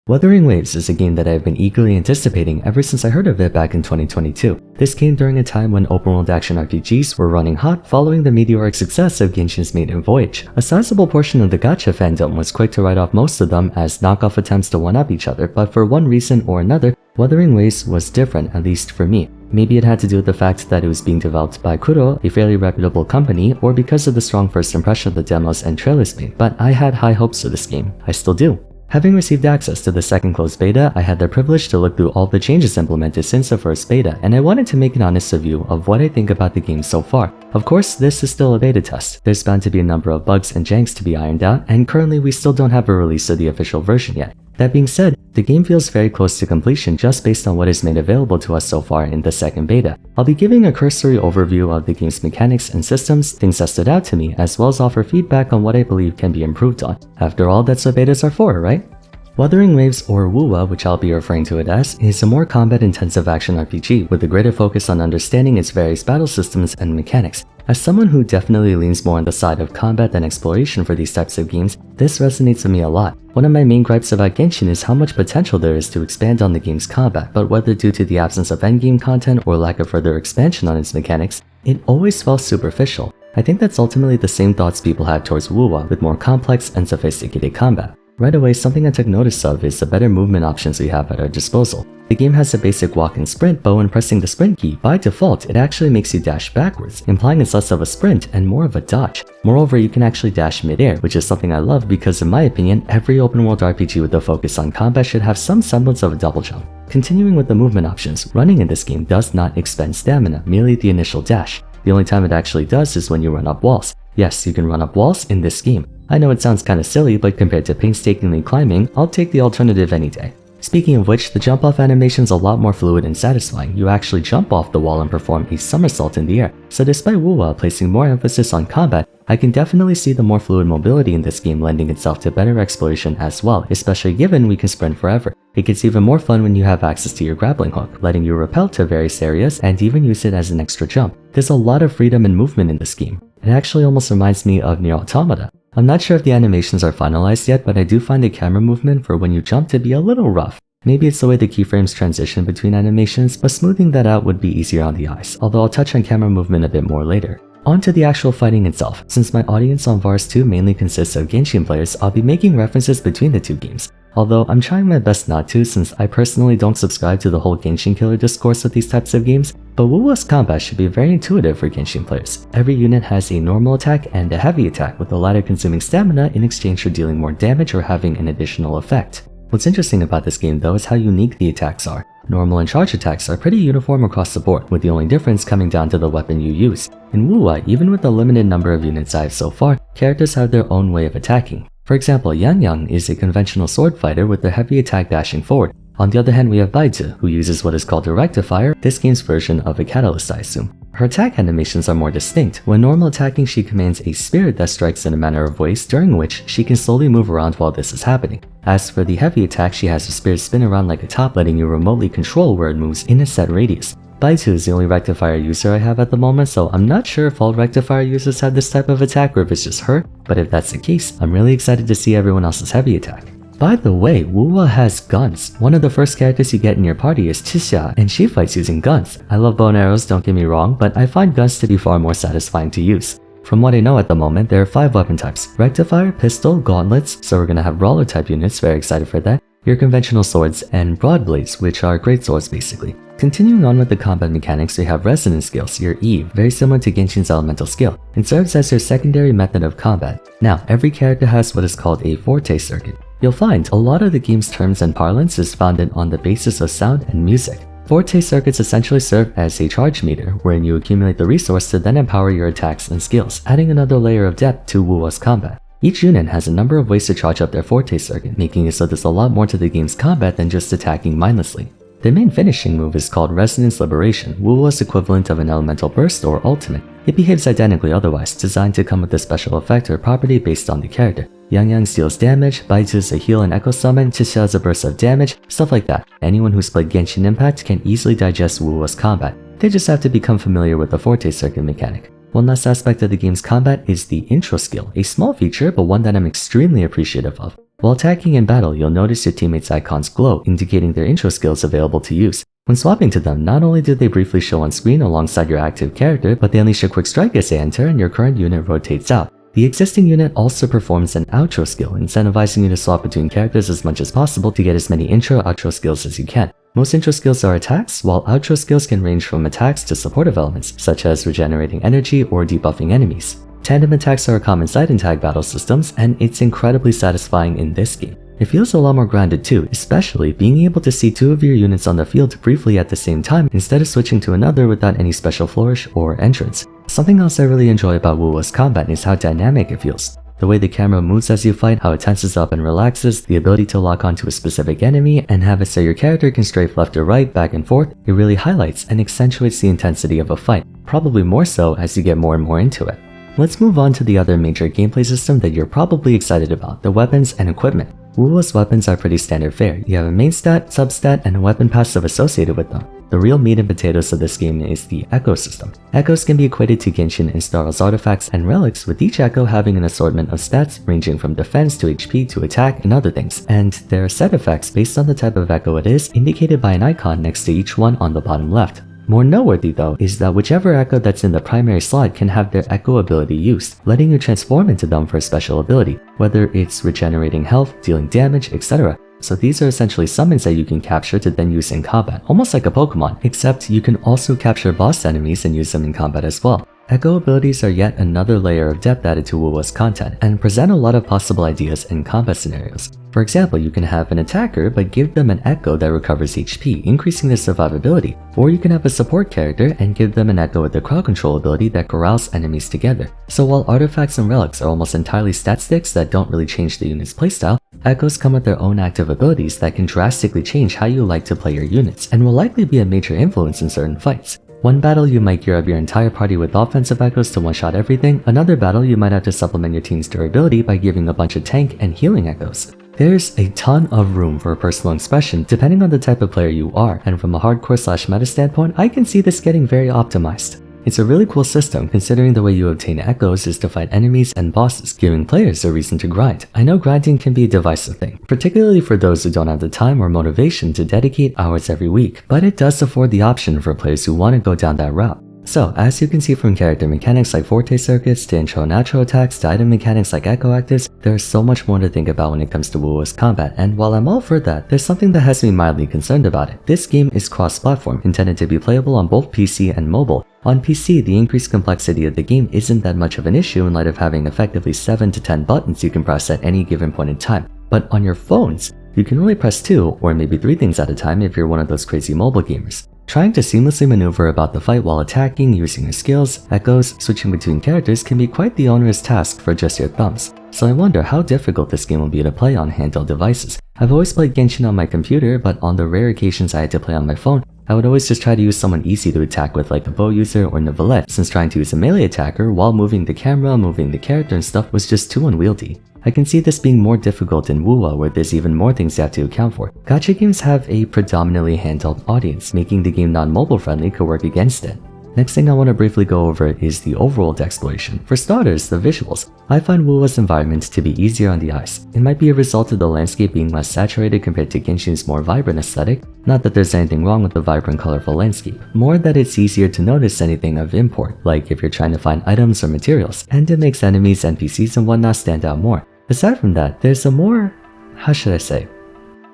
Wuthering Waves is a game that I have been eagerly anticipating ever since I heard of it back in 2022. This came during a time when open-world action RPGs were running hot following the meteoric success of Genshin's maiden voyage. A sizable portion of the gacha fandom was quick to write off most of them as knockoff attempts to one-up each other, but for one reason or another, Wuthering Waves was different, at least for me. Maybe it had to do with the fact that it was being developed by Kuro, a fairly reputable company, or because of the strong first impression the demos and trailers made, but I had high hopes for this game. I still do. Having received access to the second closed beta, I had the privilege to look through all the changes implemented since the first beta, and I wanted to make an honest review of what I think about the game so far. Of course, this is still a beta test. There's bound to be a number of bugs and janks to be ironed out, and currently we still don't have a release of the official version yet. That being said, the game feels very close to completion just based on what is made available to us so far in the second beta. I'll be giving a cursory overview of the game's mechanics and systems, things that stood out to me, as well as offer feedback on what I believe can be improved on. After all, that's what betas are for, right? Wuthering Waves, or Wuwa, which I'll be referring to it as, is a more combat-intensive action RPG with a greater focus on understanding its various battle systems and mechanics. As someone who definitely leans more on the side of combat than exploration for these types of games, this resonates with me a lot. One of my main gripes about Genshin is how much potential there is to expand on the game's combat, but whether due to the absence of endgame content or lack of further expansion on its mechanics, it always felt superficial. I think that's ultimately the same thoughts people have towards Wuwa with more complex and sophisticated combat. Right away, something I took notice of is the better movement options we have at our disposal. The game has a basic walk and sprint, but when pressing the sprint key, by default, it actually makes you dash backwards, implying it's less of a sprint and more of a dodge. Moreover, you can actually dash mid-air, which is something I love because in my opinion, every open-world RPG with a focus on combat should have some semblance of a double jump. Continuing with the movement options, running in this game does not expend stamina, merely the initial dash. The only time it actually does is when you run up walls. Yes, you can run up walls in this game. I know it sounds kinda silly, but compared to painstakingly climbing, I'll take the alternative any day. Speaking of which, the jump off animation's a lot more fluid and satisfying. You actually jump off the wall and perform a somersault in the air. So despite Wuwa placing more emphasis on combat, I can definitely see the more fluid mobility in this game lending itself to better exploration as well, especially given we can sprint forever. It gets even more fun when you have access to your grappling hook, letting you rappel to various areas and even use it as an extra jump. There's a lot of freedom and movement in this game. It actually almost reminds me of Nier Automata. I'm not sure if the animations are finalized yet, but I do find the camera movement for when you jump to be a little rough. Maybe it's the way the keyframes transition between animations, but smoothing that out would be easier on the eyes, although I'll touch on camera movement a bit more later. On to the actual fighting itself. Since my audience on Vars 2 mainly consists of Genshin players, I'll be making references between the two games. Although I'm trying my best not to since I personally don't subscribe to the whole Genshin killer discourse with these types of games, but Wuwa's combat should be very intuitive for Genshin players. Every unit has a normal attack and a heavy attack, with the latter consuming stamina in exchange for dealing more damage or having an additional effect. What's interesting about this game though is how unique the attacks are. Normal and charge attacks are pretty uniform across the board, with the only difference coming down to the weapon you use. In Wuwa, even with the limited number of units I have so far, characters have their own way of attacking. For example, Yang is a conventional sword fighter with a heavy attack dashing forward. On the other hand, we have Baizu, who uses what is called a rectifier, this game's version of a catalyst I assume. Her attack animations are more distinct. When normal attacking, she commands a spirit that strikes in a manner of ways, during which she can slowly move around while this is happening. As for the heavy attack, she has a spirit spin around like a top, letting you remotely control where it moves in a set radius. Baizu is the only rectifier user I have at the moment, so I'm not sure if all rectifier users have this type of attack or if it's just her, but if that's the case, I'm really excited to see everyone else's heavy attack. By the way, Wuwa has guns. One of the first characters you get in your party is Chisha, and she fights using guns. I love bow and arrows, don't get me wrong, but I find guns to be far more satisfying to use. From what I know at the moment, there are 5 weapon types: rectifier, pistol, gauntlets, so we're gonna have brawler type units, very excited for that, your conventional swords, and broad blades, which are great swords basically. Continuing on with the combat mechanics, we have resonance skills, your Eve, very similar to Genshin's elemental skill. It serves as your secondary method of combat. Now, every character has what is called a forte circuit. You'll find a lot of the game's terms and parlance is founded on the basis of sound and music. Forte circuits essentially serve as a charge meter, wherein you accumulate the resource to then empower your attacks and skills, adding another layer of depth to Wuwa's combat. Each unit has a number of ways to charge up their forte circuit, making it so there's a lot more to the game's combat than just attacking mindlessly. The main finishing move is called Resonance Liberation, Wuwa's equivalent of an elemental burst or ultimate. It behaves identically otherwise, designed to come with a special effect or property based on the character. Yang deals damage, Baizu is a heal and echo summon, Chisha is a burst of damage, stuff like that. Anyone who's played Genshin Impact can easily digest Wuwa's combat. They just have to become familiar with the Forte circuit mechanic. One last aspect of the game's combat is the intro skill, a small feature but one that I'm extremely appreciative of. While attacking in battle, you'll notice your teammates' icons glow, indicating their intro skills available to use. When swapping to them, not only do they briefly show on screen alongside your active character, but they unleash a quick strike as they enter and your current unit rotates out. The existing unit also performs an outro skill, incentivizing you to swap between characters as much as possible to get as many intro-outro skills as you can. Most intro skills are attacks, while outro skills can range from attacks to supportive elements, such as regenerating energy or debuffing enemies. Tandem attacks are a common sight in tag battle systems, and it's incredibly satisfying in this game. It feels a lot more grounded too, especially being able to see two of your units on the field briefly at the same time instead of switching to another without any special flourish or entrance. Something else I really enjoy about Wuwa's combat is how dynamic it feels. The way the camera moves as you fight, how it tenses up and relaxes, the ability to lock onto a specific enemy, and have it so your character can strafe left or right, back and forth, it really highlights and accentuates the intensity of a fight, probably more so as you get more and more into it. Let's move on to the other major gameplay system that you're probably excited about, the weapons and equipment. Wuwa's weapons are pretty standard fare. You have a main stat, substat, and a weapon passive associated with them. The real meat and potatoes of this game is the echo system. Echoes can be equated to Genshin and Starl's artifacts and relics, with each echo having an assortment of stats ranging from defense to HP to attack and other things, and there are set effects based on the type of echo it is, indicated by an icon next to each one on the bottom left. More noteworthy though is that whichever echo that's in the primary slot can have their echo ability used, letting you transform into them for a special ability, whether it's regenerating health, dealing damage, etc. So these are essentially summons that you can capture to then use in combat, almost like a Pokemon, except you can also capture boss enemies and use them in combat as well. Echo abilities are yet another layer of depth added to Wuwa's content, and present a lot of possible ideas in combat scenarios. For example, you can have an attacker but give them an echo that recovers HP, increasing their survivability, or you can have a support character and give them an echo with the crowd control ability that corrals enemies together. So while artifacts and relics are almost entirely stat sticks that don't really change the unit's playstyle, echoes come with their own active abilities that can drastically change how you like to play your units, and will likely be a major influence in certain fights. One battle you might gear up your entire party with offensive echoes to one-shot everything, another battle you might have to supplement your team's durability by giving a bunch of tank and healing echoes. There's a ton of room for personal expression depending on the type of player you are, and from a hardcore/meta standpoint, I can see this getting very optimized. It's a really cool system considering the way you obtain echoes is to fight enemies and bosses, giving players a reason to grind. I know grinding can be a divisive thing, particularly for those who don't have the time or motivation to dedicate hours every week, but it does afford the option for players who want to go down that route. So, as you can see from character mechanics like forte circuits to intro natural attacks to item mechanics like echo actives, there's so much more to think about when it comes to Wuwa's combat, and while I'm all for that, there's something that has me mildly concerned about it. This game is cross-platform, intended to be playable on both PC and mobile. On PC, the increased complexity of the game isn't that much of an issue in light of having effectively 7 to 10 buttons you can press at any given point in time, but on your phones, you can only press 2 or maybe 3 things at a time if you're one of those crazy mobile gamers. Trying to seamlessly maneuver about the fight while attacking, using your skills, echoes, switching between characters can be quite the onerous task for just your thumbs. So I wonder how difficult this game will be to play on handheld devices. I've always played Genshin on my computer, but on the rare occasions I had to play on my phone, I would always just try to use someone easy to attack with like the bow user or Neuvillette, since trying to use a melee attacker while moving the camera, moving the character and stuff was just too unwieldy. I can see this being more difficult in Wuwa where there's even more things you have to account for. Gacha games have a predominantly handheld audience, making the game non-mobile friendly could work against it. Next thing I want to briefly go over is the overworld exploration. For starters, the visuals. I find Wuwa's environment to be easier on the eyes. It might be a result of the landscape being less saturated compared to Genshin's more vibrant aesthetic, not that there's anything wrong with the vibrant colorful landscape, more that it's easier to notice anything of import, like if you're trying to find items or materials, and it makes enemies, NPCs and whatnot stand out more. Aside from that, there's a more,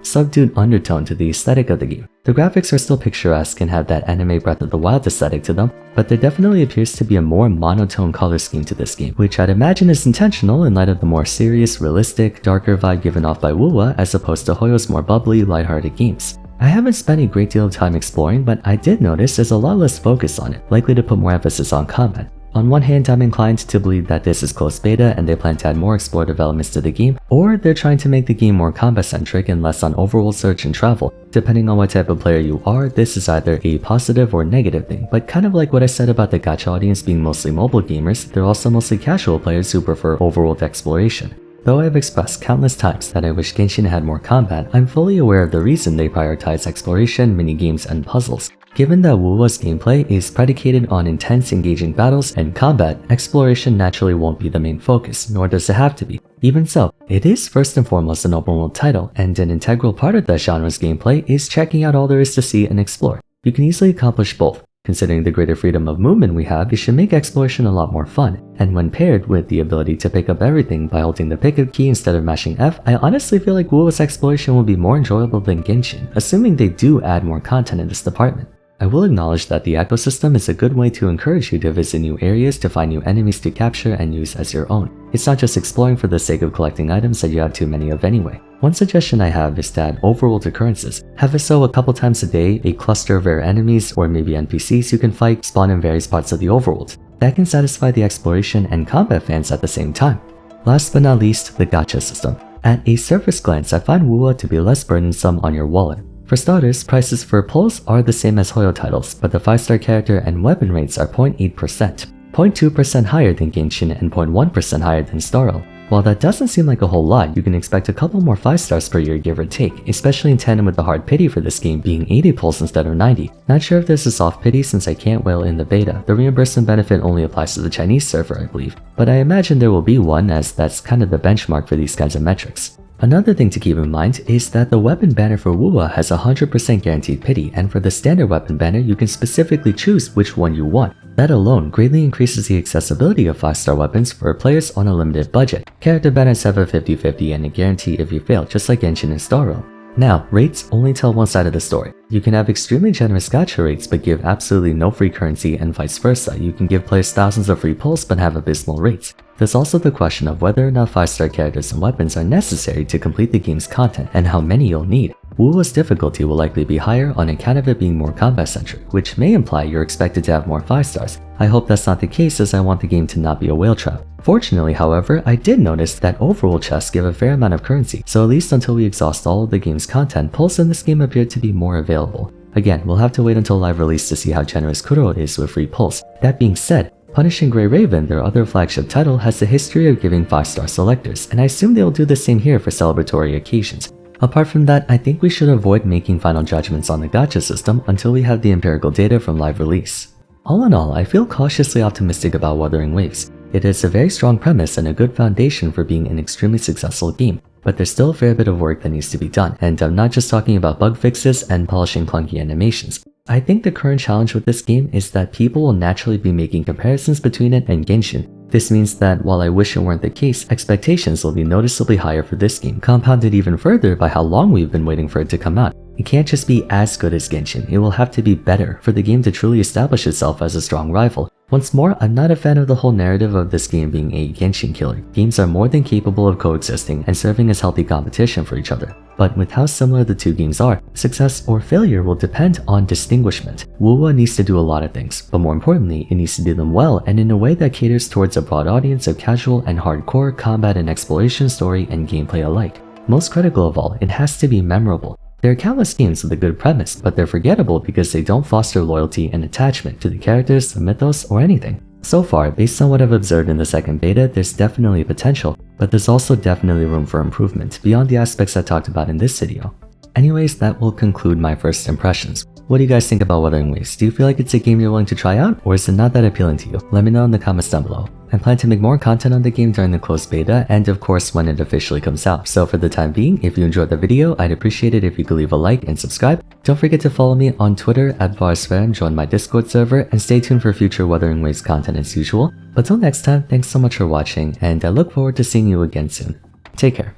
subdued undertone to the aesthetic of the game. The graphics are still picturesque and have that anime Breath of the Wild aesthetic to them, but there definitely appears to be a more monotone color scheme to this game, which I'd imagine is intentional in light of the more serious, realistic, darker vibe given off by Wuwa as opposed to Hoyo's more bubbly, lighthearted games. I haven't spent a great deal of time exploring, but I did notice there's a lot less focus on it, likely to put more emphasis on combat. On one hand, I'm inclined to believe that this is closed beta and they plan to add more explorative elements to the game, or they're trying to make the game more combat-centric and less on overworld search and travel. Depending on what type of player you are, this is either a positive or negative thing, but kind of like what I said about the gacha audience being mostly mobile gamers, they're also mostly casual players who prefer overworld exploration. Though I have expressed countless times that I wish Genshin had more combat, I'm fully aware of the reason they prioritize exploration, minigames, and puzzles. Given that Wuwa's gameplay is predicated on intense engaging battles and combat, exploration naturally won't be the main focus, nor does it have to be. Even so, it is first and foremost an open world title, and an integral part of the genre's gameplay is checking out all there is to see and explore. You can easily accomplish both. Considering the greater freedom of movement we have, it should make exploration a lot more fun, and when paired with the ability to pick up everything by holding the pickup key instead of mashing F, I honestly feel like Wuwa's exploration will be more enjoyable than Genshin, assuming they do add more content in this department. I will acknowledge that the ecosystem is a good way to encourage you to visit new areas to find new enemies to capture and use as your own. It's not just exploring for the sake of collecting items that you have too many of anyway. One suggestion I have is to add overworld occurrences. Have it so a couple times a day, a cluster of rare enemies or maybe NPCs you can fight spawn in various parts of the overworld. That can satisfy the exploration and combat fans at the same time. Last but not least, the gacha system. At a surface glance, I find Wuwa to be less burdensome on your wallet. For starters, prices for pulls are the same as Hoyo titles, but the 5-star character and weapon rates are 0.8%, 0.2% higher than Genshin and 0.1% higher than Starl. While that doesn't seem like a whole lot, you can expect a couple more 5 stars per year give or take, especially in tandem with the hard pity for this game being 80 pulls instead of 90. Not sure if there's a soft pity since I can't whale in the beta. The reimbursement benefit only applies to the Chinese server, I believe, but I imagine there will be one as that's kind of the benchmark for these kinds of metrics. Another thing to keep in mind is that the weapon banner for Wuwa has 100% guaranteed pity, and for the standard weapon banner you can specifically choose which one you want. That alone greatly increases the accessibility of 5-star weapons for players on a limited budget. Character banners have a 50-50 and a guarantee if you fail, just like Genshin and Starro. Now, rates only tell one side of the story. You can have extremely generous gacha rates but give absolutely no free currency, and vice versa. You can give players thousands of free pulls but have abysmal rates. There's also the question of whether or not 5-star characters and weapons are necessary to complete the game's content and how many you'll need. Wuwa's difficulty will likely be higher on account of it being more combat-centric, which may imply you're expected to have more 5 stars. I hope that's not the case as I want the game to not be a whale trap. Fortunately, however, I did notice that overworld chests give a fair amount of currency, so at least until we exhaust all of the game's content, pulls in this game appear to be more available. Again, we'll have to wait until live release to see how generous Kuro is with free pulls. That being said, Punishing Grey Raven, their other flagship title, has a history of giving 5-star selectors, and I assume they'll do the same here for celebratory occasions. Apart from that, I think we should avoid making final judgments on the gacha system until we have the empirical data from live release. All in all, I feel cautiously optimistic about Wuthering Waves. It is a very strong premise and a good foundation for being an extremely successful game, but there's still a fair bit of work that needs to be done, and I'm not just talking about bug fixes and polishing clunky animations. I think the current challenge with this game is that people will naturally be making comparisons between it and Genshin. This means that while I wish it weren't the case, expectations will be noticeably higher for this game, compounded even further by how long we've been waiting for it to come out. It can't just be as good as Genshin, it will have to be better for the game to truly establish itself as a strong rival. Once more, I'm not a fan of the whole narrative of this game being a Genshin killer. Games are more than capable of coexisting and serving as healthy competition for each other. But with how similar the two games are, success or failure will depend on distinguishment. Wuwa needs to do a lot of things, but more importantly, it needs to do them well and in a way that caters towards a broad audience of casual and hardcore combat and exploration story and gameplay alike. Most critical of all, it has to be memorable. There are countless games with a good premise, but they're forgettable because they don't foster loyalty and attachment to the characters, the mythos, or anything. So far, based on what I've observed in the second beta, there's definitely potential, but there's also definitely room for improvement beyond the aspects I talked about in this video. Anyways, that will conclude my first impressions. What do you guys think about Wuthering Waves? Do you feel like it's a game you're willing to try out, or is it not that appealing to you? Let me know in the comments down below. I plan to make more content on the game during the closed beta, and of course when it officially comes out. So for the time being, if you enjoyed the video, I'd appreciate it if you could leave a like and subscribe. Don't forget to follow me on Twitter @Vars and join my Discord server, and stay tuned for future Wuthering Waves content as usual. But till next time, thanks so much for watching, and I look forward to seeing you again soon. Take care.